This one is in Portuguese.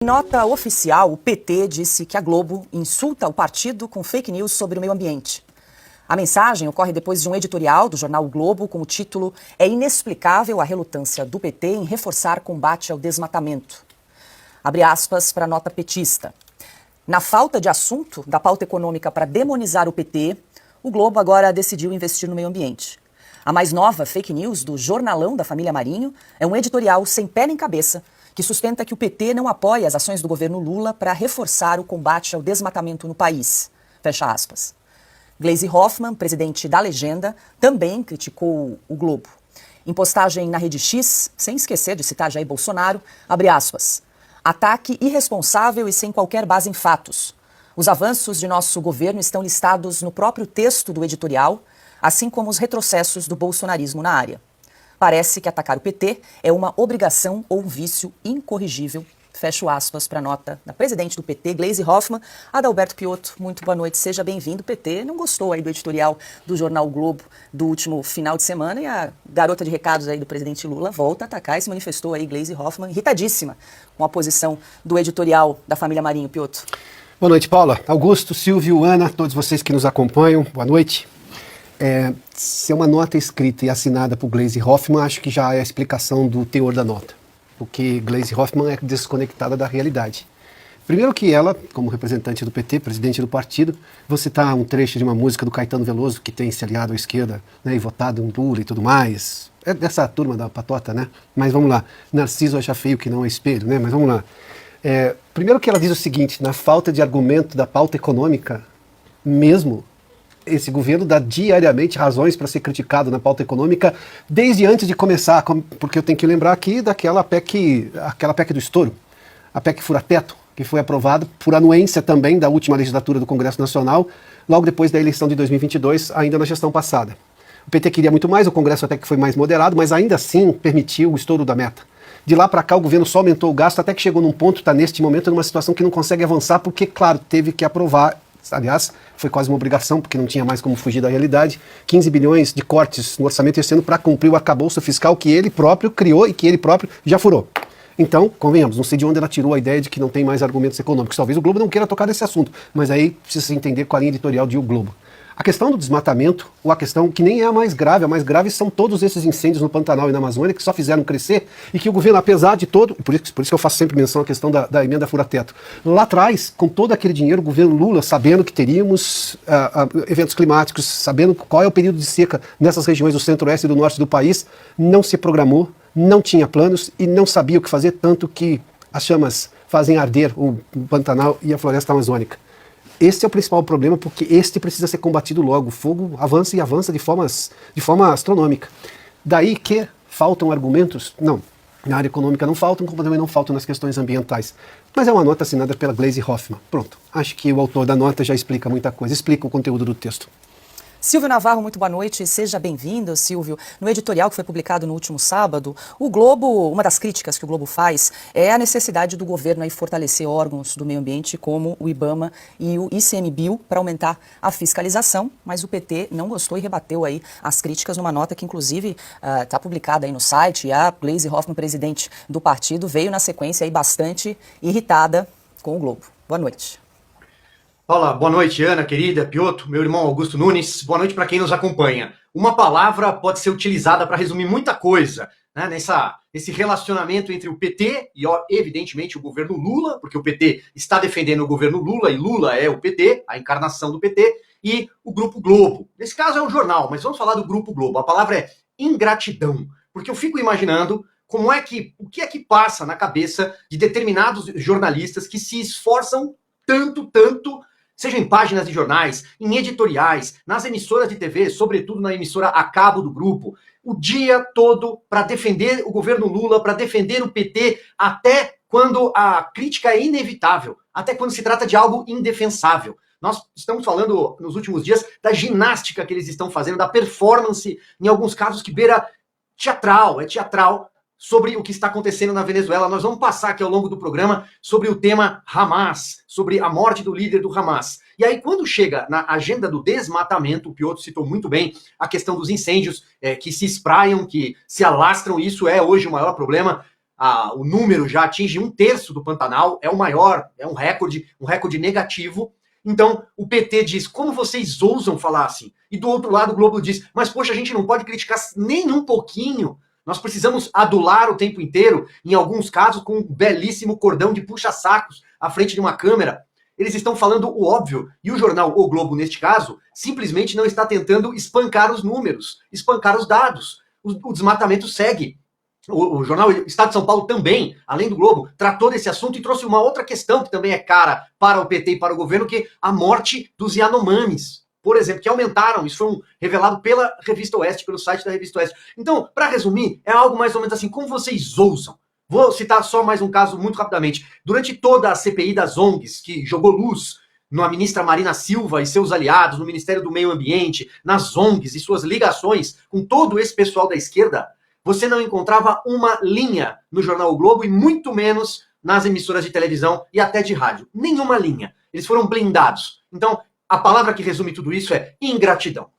Em nota oficial, o PT disse que a Globo insulta o partido com fake news sobre o meio ambiente. A mensagem ocorre depois de um editorial do jornal o Globo com o título "É inexplicável a relutância do PT em reforçar combate ao desmatamento". Abre aspas para a nota petista. Na falta de assunto da pauta econômica para demonizar o PT, o Globo agora decidiu investir no meio ambiente. A mais nova fake news do jornalão da família Marinho é um editorial sem pé nem cabeça que sustenta que o PT não apoia as ações do governo Lula para reforçar o combate ao desmatamento no país. Fecha aspas. Gleisi Hoffmann, presidente da Legenda, também criticou o Globo. Em postagem na Rede X, sem esquecer de citar Jair Bolsonaro, abre aspas, "Ataque irresponsável e sem qualquer base em fatos. Os avanços de nosso governo estão listados no próprio texto do editorial, assim como os retrocessos do bolsonarismo na área. Parece que atacar o PT é uma obrigação ou um vício incorrigível". Fecho aspas para a nota da presidente do PT, Gleisi Hoffmann. Adalberto Piotto, muito boa noite, seja bem-vindo. O PT não gostou aí do editorial do jornal o Globo do último final de semana e a garota de recados aí do presidente Lula volta a atacar e se manifestou aí, Gleisi Hoffmann, irritadíssima com a posição do editorial da família Marinho. Piotto. Boa noite, Paula, Augusto, Silvio, Ana, todos vocês que nos acompanham, boa noite. Se é uma nota escrita e assinada por Gleisi Hoffmann, acho que já é a explicação do teor da nota, porque Gleisi Hoffmann é desconectada da realidade. Primeiro que ela, como representante do PT, presidente do partido, vou citar um trecho de uma música do Caetano Veloso, que tem se aliado à esquerda, né, e votado em Lula e tudo mais. É dessa turma da patota, né? Mas vamos lá, Narciso acha feio que não é espelho, né? Mas vamos lá. Primeiro que ela diz o seguinte, na falta de argumento da pauta econômica, mesmo esse governo dá diariamente razões para ser criticado na pauta econômica desde antes de começar, porque eu tenho que lembrar aqui daquela PEC do estouro, a PEC fura-teto, que foi aprovada por anuência também da última legislatura do Congresso Nacional, logo depois da eleição de 2022, ainda na gestão passada. O PT queria muito mais, o Congresso até que foi mais moderado, mas ainda assim permitiu o estouro da meta. De lá para cá o governo só aumentou o gasto até que chegou num ponto, está neste momento numa situação que não consegue avançar porque, claro, teve que aprovar. Aliás, foi quase uma obrigação, porque não tinha mais como fugir da realidade, 15 bilhões de cortes no orçamento esse ano para cumprir o arcabouço fiscal que ele próprio criou e que ele próprio já furou. Então, convenhamos, não sei de onde ela tirou a ideia de que não tem mais argumentos econômicos. Talvez o Globo não queira tocar nesse assunto, mas aí precisa se entender com a linha editorial de O Globo. A questão do desmatamento, ou a questão que nem é a mais grave são todos esses incêndios no Pantanal e na Amazônia que só fizeram crescer e que o governo, apesar de todo, por isso que eu faço sempre menção à questão da emenda fura-teto, lá atrás, com todo aquele dinheiro, o governo Lula, sabendo que teríamos eventos climáticos, sabendo qual é o período de seca nessas regiões do centro-oeste e do norte do país, não se programou, não tinha planos e não sabia o que fazer, tanto que as chamas fazem arder o Pantanal e a floresta amazônica. Este é o principal problema, porque este precisa ser combatido logo. O fogo avança e avança de forma astronômica. Daí que faltam argumentos? Não. Na área econômica não faltam, como também não faltam nas questões ambientais. Mas é uma nota assinada pela Gleisi Hoffmann. Pronto. Acho que o autor da nota já explica muita coisa, explica o conteúdo do texto. Silvio Navarro, muito boa noite, seja bem-vindo, Silvio. No editorial que foi publicado no último sábado, o Globo, uma das críticas que o Globo faz é a necessidade do governo aí fortalecer órgãos do meio ambiente como o IBAMA e o ICMBio para aumentar a fiscalização, mas o PT não gostou e rebateu aí as críticas numa nota que inclusive está publicada aí no site, e a Gleisi Hoffmann, presidente do partido, veio na sequência aí bastante irritada com o Globo. Boa noite. Olá, boa noite, Ana, querida, Piotto, meu irmão Augusto Nunes, boa noite para quem nos acompanha. Uma palavra pode ser utilizada para resumir muita coisa, né, nesse relacionamento entre o PT e, evidentemente, o governo Lula, porque o PT está defendendo o governo Lula e Lula é o PT, a encarnação do PT, e o Grupo Globo. Nesse caso é um jornal, mas vamos falar do Grupo Globo. A palavra é ingratidão, porque eu fico imaginando o que é que passa na cabeça de determinados jornalistas que se esforçam tanto, seja em páginas de jornais, em editoriais, nas emissoras de TV, sobretudo na emissora a cabo do grupo, o dia todo para defender o governo Lula, para defender o PT, até quando a crítica é inevitável, até quando se trata de algo indefensável. Nós estamos falando, nos últimos dias, da ginástica que eles estão fazendo, da performance, em alguns casos que beira teatral, sobre o que está acontecendo na Venezuela. Nós vamos passar aqui ao longo do programa sobre o tema Hamas, sobre a morte do líder do Hamas. E aí, quando chega na agenda do desmatamento, o Piotto citou muito bem a questão dos incêndios que se espraiam, que se alastram, isso é hoje o maior problema. o número já atinge 1/3 do Pantanal, é o maior, é um recorde negativo. Então, o PT diz, como vocês ousam falar assim? E do outro lado, o Globo diz, mas poxa, a gente não pode criticar nem um pouquinho. Nós precisamos adular o tempo inteiro, em alguns casos com um belíssimo cordão de puxa-sacos à frente de uma câmera. Eles estão falando o óbvio, e o jornal O Globo, neste caso, simplesmente não está tentando espancar os números, espancar os dados. O desmatamento segue. O jornal Estado de São Paulo também, além do Globo, tratou desse assunto e trouxe uma outra questão que também é cara para o PT e para o governo, que é a morte dos Yanomamis, por exemplo, que aumentaram. Isso foi revelado pela Revista Oeste, pelo site da Revista Oeste. Então, para resumir, é algo mais ou menos assim, como vocês ousam? Vou citar só mais um caso muito rapidamente. Durante toda a CPI das ONGs, que jogou luz na ministra Marina Silva e seus aliados, no Ministério do Meio Ambiente, nas ONGs e suas ligações com todo esse pessoal da esquerda, você não encontrava uma linha no jornal O Globo e muito menos nas emissoras de televisão e até de rádio. Nenhuma linha. Eles foram blindados. Então, a palavra que resume tudo isso é ingratidão.